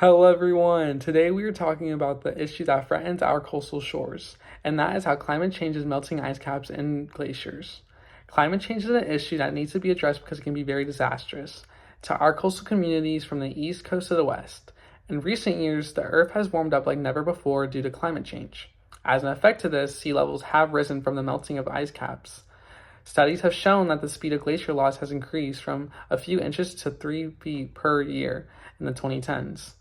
Hello everyone! Today we are talking about the issue that threatens our coastal shores, and that is how climate change is melting ice caps and glaciers. Climate change is an issue that needs to be addressed because it can be very disastrous to our coastal communities from the east coast to the west. In recent years, the earth has warmed up like never before due to climate change. As an effect to this, sea levels have risen from the melting of ice caps. Studies have shown that the speed of glacier loss has increased from a few inches to 3 feet per year in the 2010s.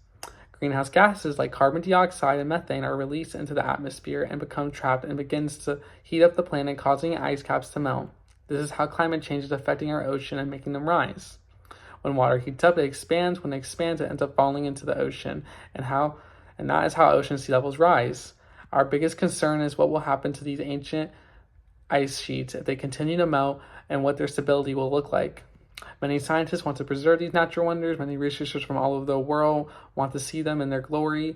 Greenhouse gases like carbon dioxide and methane are released into the atmosphere and become trapped and begins to heat up the planet, causing ice caps to melt. This is how climate change is affecting our ocean and making them rise. When water heats up, it expands. When it expands, it ends up falling into the ocean, and that is how ocean sea levels rise. Our biggest concern is what will happen to these ancient ice sheets if they continue to melt and what their stability will look like. Many scientists want to preserve these natural wonders. Many researchers from all over the world want to see them in their glory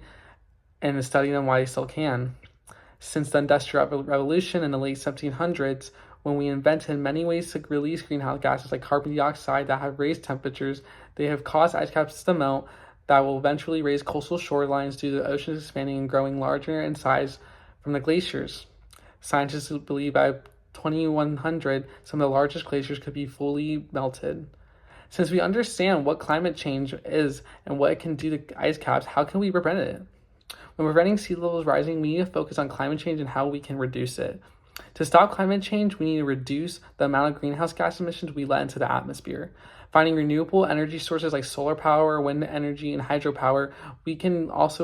and to study them while they still can. Since the Industrial Revolution in the late 1700s, when we invented many ways to release greenhouse gases like carbon dioxide that have raised temperatures, they have caused ice caps to melt that will eventually raise coastal shorelines due to the oceans expanding and growing larger in size from the glaciers. Scientists believe by 2100, some of the largest glaciers could be fully melted. Since we understand what climate change is and what it can do to ice caps, how can we prevent it? When preventing sea levels rising, we need to focus on climate change and how we can reduce it. To stop climate change, we need to reduce the amount of greenhouse gas emissions we let into the atmosphere. Finding renewable energy sources like solar power, wind energy, and hydropower, we can also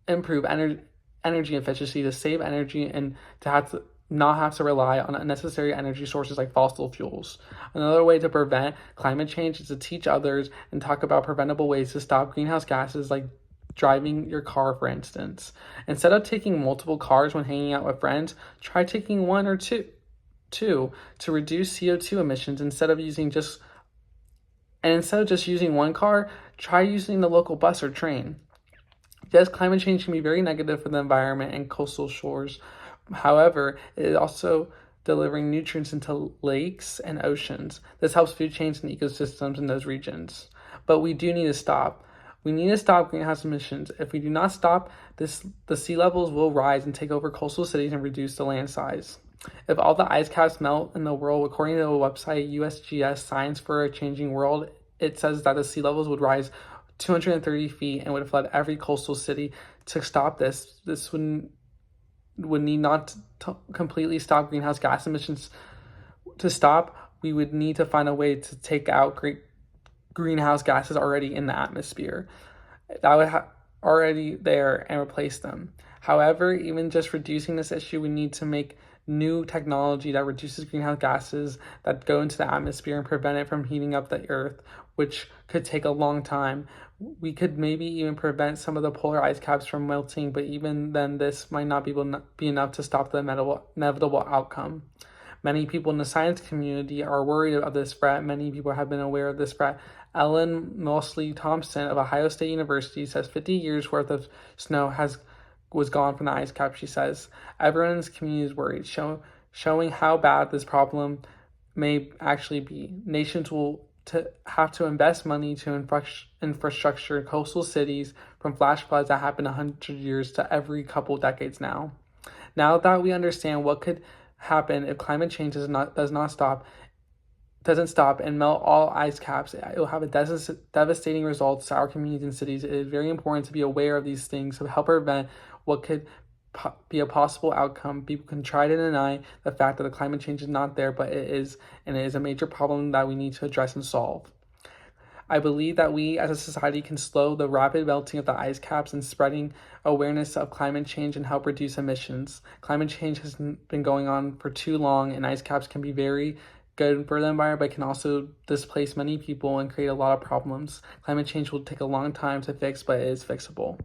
improve energy efficiency to save energy and to not have to rely on unnecessary energy sources like fossil fuels. Another way to prevent climate change is to teach others and talk about preventable ways to stop greenhouse gases, like driving your car, for instance. Instead of taking multiple cars when hanging out with friends, try taking one or two to reduce CO2 emissions. Instead of just using one car, try using the local bus or train. Yes, climate change can be very negative for the environment and coastal shores. However, it is also delivering nutrients into lakes and oceans. This helps food chains and ecosystems in those regions. But we do need to stop. We need to stop greenhouse emissions. If we do not stop this, the sea levels will rise and take over coastal cities and reduce the land size. If all the ice caps melt in the world, according to the website USGS Science for a Changing World, it says that the sea levels would rise 230 feet and would flood every coastal city. To stop this would need not to completely stop greenhouse gas emissions. To stop, we would need to find a way to take out greenhouse gases already in the atmosphere that would already there and replace them. However, even just reducing this issue, we need to make new technology that reduces greenhouse gases that go into the atmosphere and prevent it from heating up the earth, which could take a long time. We could maybe even prevent some of the polar ice caps from melting, but even then this might not be enough to stop the inevitable outcome. Many people in the science community are worried of this threat. Many people have been aware of this threat. Ellen Mosley Thompson of Ohio State University says 50 years worth of snow was gone from the ice cap. She says everyone in this community is worried, showing how bad this problem may actually be. Nations will have to invest money to infrastructure coastal cities from flash floods that happen 100 years to every couple decades now. Now that we understand what could happen if climate change doesn't stop and melt all ice caps, it will have a devastating results to our communities and cities. It is very important to be aware of these things to help prevent what could be a possible outcome. People can try to deny the fact that the climate change is not there, but it is, and it is a major problem that we need to address and solve. I believe that we as a society can slow the rapid melting of the ice caps and spreading awareness of climate change and help reduce emissions. Climate change has been going on for too long, and ice caps can be very good for the environment, but can also displace many people and create a lot of problems. Climate change will take a long time to fix, but it is fixable.